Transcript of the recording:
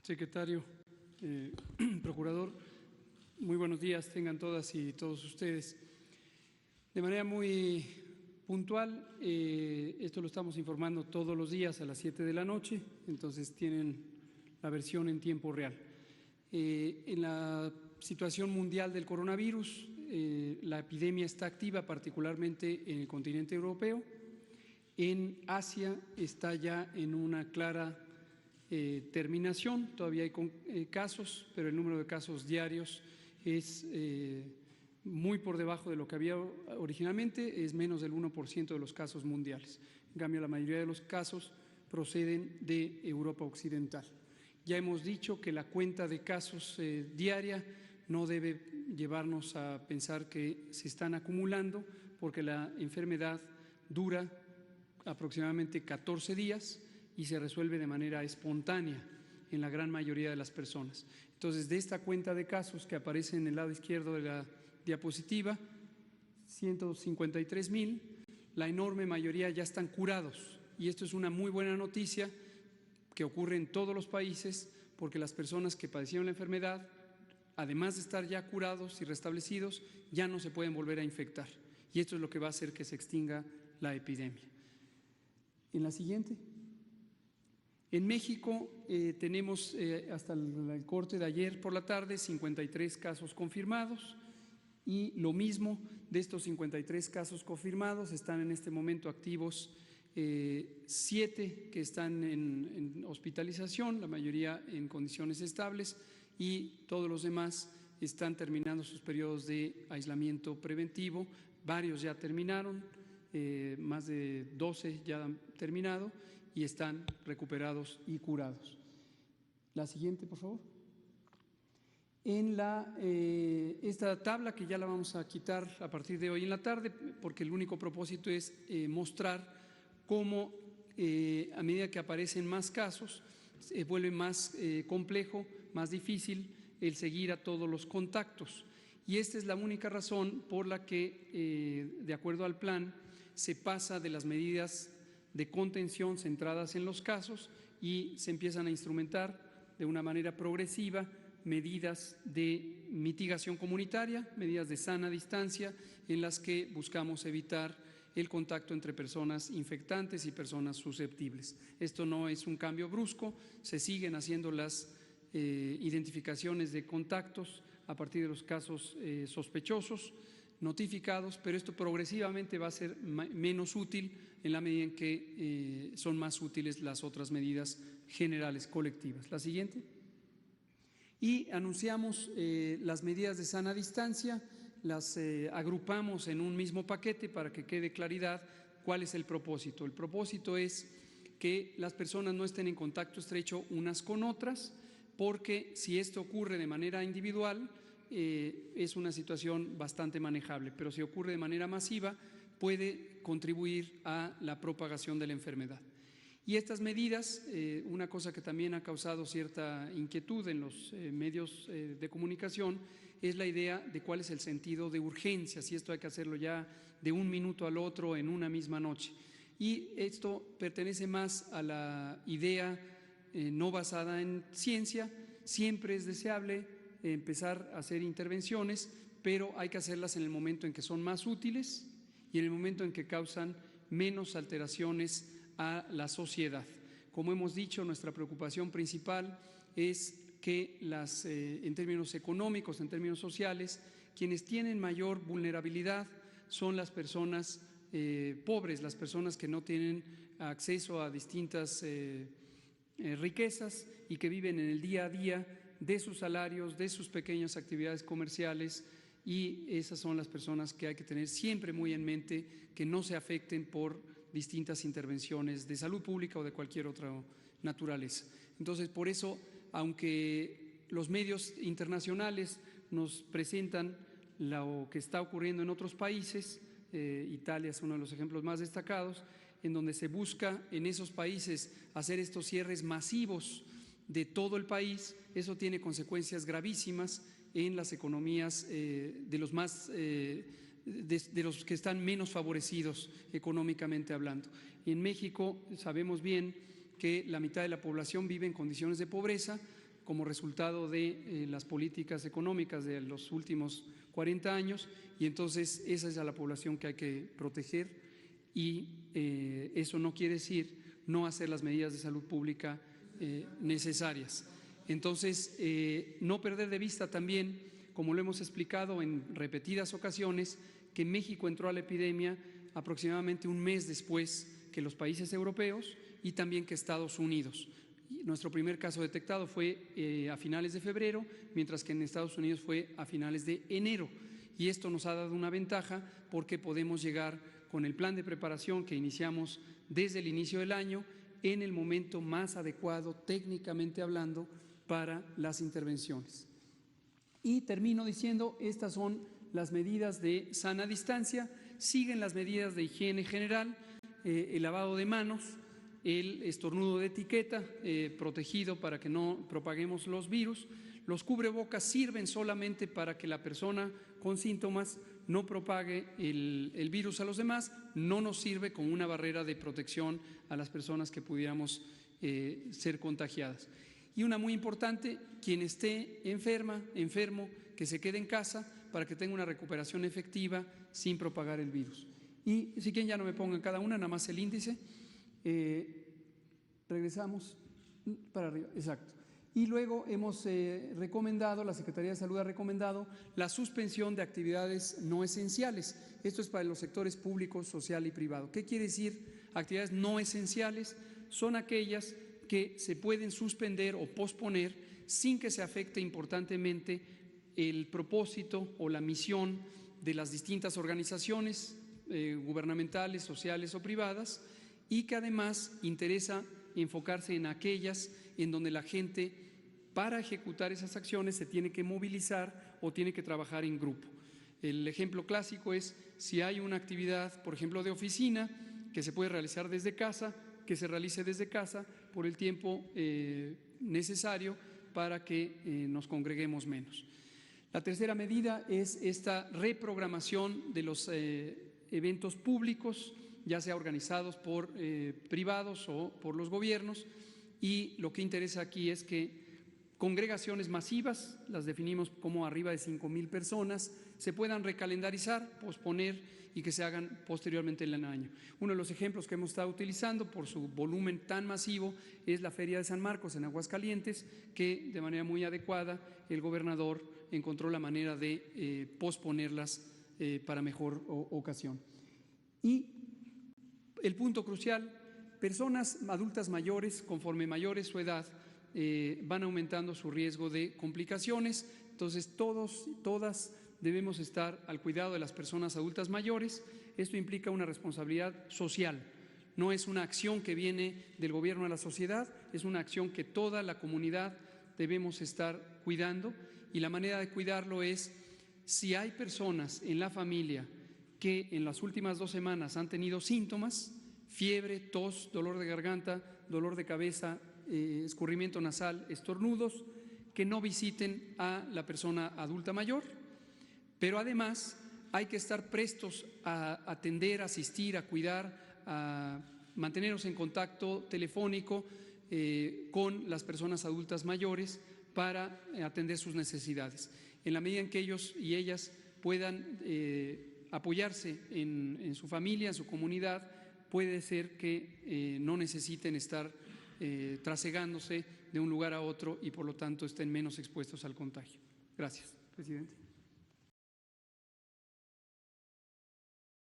secretario, procurador, muy buenos días tengan todas y todos ustedes. De manera muy puntual, esto lo estamos informando todos los días a las 7 de la noche, entonces tienen la versión en tiempo real. En la situación mundial del coronavirus, la epidemia está activa particularmente en el continente europeo. En Asia está ya en una clara terminación, todavía hay casos, pero el número de casos diarios es muy por debajo de lo que había originalmente, es menos del 1% de los casos mundiales. En cambio, la mayoría de los casos proceden de Europa Occidental. Ya hemos dicho que la cuenta de casos diaria no debe llevarnos a pensar que se están acumulando, porque la enfermedad dura aproximadamente 14 días y se resuelve de manera espontánea en la gran mayoría de las personas. Entonces, de esta cuenta de casos que aparece en el lado izquierdo de la diapositiva, 153,000, la enorme mayoría ya están curados, y esto es una muy buena noticia que ocurre en todos los países, porque las personas que padecieron la enfermedad, además de estar ya curados y restablecidos, ya no se pueden volver a infectar, y esto es lo que va a hacer que se extinga la epidemia. En la siguiente. En México tenemos hasta el corte de ayer por la tarde 53 casos confirmados, y lo mismo, de estos 53 casos confirmados están en este momento activos 7 que están en hospitalización, la mayoría en condiciones estables, y todos los demás están terminando sus periodos de aislamiento preventivo. Varios ya terminaron, más de 12 ya han terminado y están recuperados y curados. La siguiente, por favor. En esta tabla, que ya la vamos a quitar a partir de hoy en la tarde, porque el único propósito es mostrar cómo a medida que aparecen más casos, se vuelve más complejo, más difícil el seguir a todos los contactos. Y esta es la única razón por la que, de acuerdo al plan, se pasa de las medidas de contención centradas en los casos y se empiezan a instrumentar de una manera progresiva medidas de mitigación comunitaria, medidas de sana distancia, en las que buscamos evitar el contacto entre personas infectantes y personas susceptibles. Esto no es un cambio brusco, se siguen haciendo las identificaciones de contactos a partir de los casos sospechosos, notificados, pero esto progresivamente va a ser menos útil en la medida en que son más útiles las otras medidas generales colectivas. La siguiente. Y anunciamos las medidas de sana distancia, las agrupamos en un mismo paquete para que quede claridad cuál es el propósito. El propósito es que las personas no estén en contacto estrecho unas con otras, porque si esto ocurre de manera individual, es una situación bastante manejable, pero si ocurre de manera masiva puede contribuir a la propagación de la enfermedad. Y estas medidas, una cosa que también ha causado cierta inquietud en los medios de comunicación, es la idea de cuál es el sentido de urgencia, si esto hay que hacerlo ya de un minuto al otro en una misma noche. Y esto pertenece más a la idea no basada en ciencia. Siempre es deseable empezar a hacer intervenciones, pero hay que hacerlas en el momento en que son más útiles y en el momento en que causan menos alteraciones a la sociedad. Como hemos dicho, nuestra preocupación principal es que en términos económicos, en términos sociales, quienes tienen mayor vulnerabilidad son las personas pobres, las personas que no tienen acceso a distintas riquezas y que viven en el día a día de sus salarios, de sus pequeñas actividades comerciales, y esas son las personas que hay que tener siempre muy en mente, que no se afecten por distintas intervenciones de salud pública o de cualquier otra naturaleza. Entonces, por eso, aunque los medios internacionales nos presentan lo que está ocurriendo en otros países, Italia es uno de los ejemplos más destacados, en donde se busca en esos países hacer estos cierres masivos de todo el país, eso tiene consecuencias gravísimas en las economías de los que están menos favorecidos económicamente hablando. En México sabemos bien que la mitad de la población vive en condiciones de pobreza, como resultado de las políticas económicas de los últimos 40 años, y entonces esa es a la población que hay que proteger, y eso no quiere decir no hacer las medidas de salud pública necesarias. Entonces, no perder de vista también, como lo hemos explicado en repetidas ocasiones, que México entró a la epidemia aproximadamente un mes después que los países europeos y también que Estados Unidos. Nuestro primer caso detectado fue a finales de febrero, mientras que en Estados Unidos fue a finales de enero. Y esto nos ha dado una ventaja porque podemos llegar con el plan de preparación que iniciamos desde el inicio del año en el momento más adecuado, técnicamente hablando, para las intervenciones. Y termino diciendo, estas son las medidas de sana distancia, siguen las medidas de higiene general, el lavado de manos, el estornudo de etiqueta, protegido para que no propaguemos los virus. Los cubrebocas sirven solamente para que la persona con síntomas no propague el virus a los demás, no nos sirve como una barrera de protección a las personas que pudiéramos ser contagiadas. Y una muy importante, quien esté enfermo, que se quede en casa para que tenga una recuperación efectiva sin propagar el virus. Y si quieren ya no me pongan cada una, nada más el índice. Regresamos para arriba, exacto. Y luego hemos recomendado, la Secretaría de Salud ha recomendado la suspensión de actividades no esenciales. Esto es para los sectores público, social y privado. ¿Qué quiere decir actividades no esenciales? Son aquellas que se pueden suspender o posponer sin que se afecte importantemente el propósito o la misión de las distintas organizaciones gubernamentales, sociales o privadas, y que además interesa enfocarse en aquellas en donde la gente, para ejecutar esas acciones, se tiene que movilizar o tiene que trabajar en grupo. El ejemplo clásico es si hay una actividad, por ejemplo, de oficina, que se puede realizar desde casa, que se realice desde casa por el tiempo necesario para que nos congreguemos menos. La tercera medida es esta reprogramación de los eventos públicos, ya sea organizados por privados o por los gobiernos, y lo que interesa aquí es que congregaciones masivas, las definimos como arriba de 5,000 personas, se puedan recalendarizar, posponer y que se hagan posteriormente en el año. Uno de los ejemplos que hemos estado utilizando por su volumen tan masivo es la Feria de San Marcos en Aguascalientes, que de manera muy adecuada el gobernador encontró la manera de posponerlas para mejor ocasión. Y el punto crucial, personas adultas mayores, conforme mayor es su edad, van aumentando su riesgo de complicaciones. Entonces todas debemos estar al cuidado de las personas adultas mayores. Esto implica una responsabilidad social, no es una acción que viene del gobierno a la sociedad, es una acción que toda la comunidad debemos estar cuidando, y la manera de cuidarlo es, si hay personas en la familia que en las últimas 2 semanas han tenido síntomas, fiebre, tos, dolor de garganta, dolor de cabeza, escurrimiento nasal, estornudos, que no visiten a la persona adulta mayor. Pero además hay que estar prestos a atender, a asistir, a cuidar, a mantenernos en contacto telefónico con las personas adultas mayores para atender sus necesidades. En la medida en que ellos y ellas puedan apoyarse en su familia, en su comunidad, puede ser que no necesiten estar trasegándose de un lugar a otro y por lo tanto estén menos expuestos al contagio. Gracias, presidente.